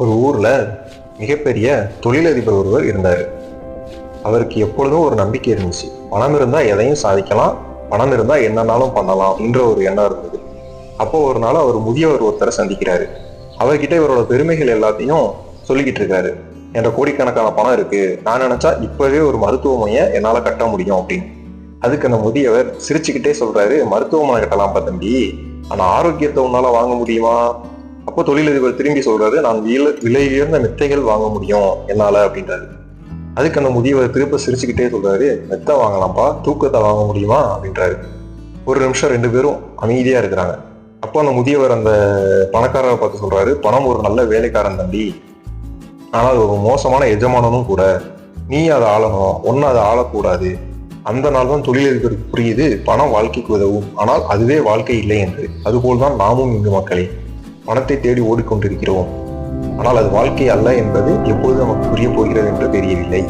ஒரு ஊர்ல மிகப்பெரிய தொழிலதிபர் ஒருவர் இருந்தார். அவருக்கு எப்பொழுதும் ஒரு நம்பிக்கை இருந்துச்சு. பணம் இருந்தா எதையும் சாதிக்கலாம், பணம் இருந்தா என்னன்னாலும் பண்ணலாம் என்ற ஒரு எண்ணம் இருந்தது. அப்போ ஒரு நாள் அவர் முதியவர் ஒருத்தரை சந்திக்கிறாரு. அவர்கிட்ட இவரோட பெருமைகள் எல்லாத்தையும் சொல்லிக்கிட்டு இருக்காரு. என்ற கோடிக்கணக்கான பணம் இருக்கு, நான் நினைச்சா இப்பவே ஒரு மருத்துவமனையை என்னால கட்ட முடியும் அப்படின்னு. அதுக்கு அந்த முதியவர் சிரிச்சுக்கிட்டே சொல்றாரு, மருத்துவமனை கட்டலாம்ப்பா தம்பி, ஆனா ஆரோக்கியத்தை உன்னால வாங்க முடியுமா? அப்போ தொழிலதிபர் திரும்பி சொல்றாரு, நான் விலை உயர்ந்த மெத்தைகள் வாங்க முடியும் என்னால அப்படின்றாரு. அதுக்கு அந்த முதியவர் திருப்ப சிரிச்சுக்கிட்டே சொல்றாரு, மெத்தை வாங்கலாம்ப்பா, தூக்கத்தை வாங்க முடியுமா அப்படின்றாரு. ஒரு நிமிஷம் ரெண்டு பேரும் அமைதியா இருக்கிறாங்க. அப்போ அந்த முதியவர் அந்த பணக்காரரை பார்த்து சொல்றாரு, பணம் ஒரு நல்ல வேலைக்காரன் தம்பி, ஆனால் ஒரு மோசமான எஜமானனும் கூட. நீ அதை ஆளணும், ஒன்னு அதை ஆளக்கூடாது. அந்த நாள் தான் தொழிலதிபருக்கு புரியுது, பணம் வாழ்க்கைக்கு உதவும், ஆனால் அதுவே வாழ்க்கை இல்லை என்று. அதுபோல்தான் நாமும் இங்கு மக்களே பணத்தை தேடி ஓடிக்கொண்டிருக்கிறோம், ஆனால் அது வாழ்க்கை அல்ல என்பது எப்பொழுது நமக்கு புரிய போகிறது என்று தெரியவில்லை.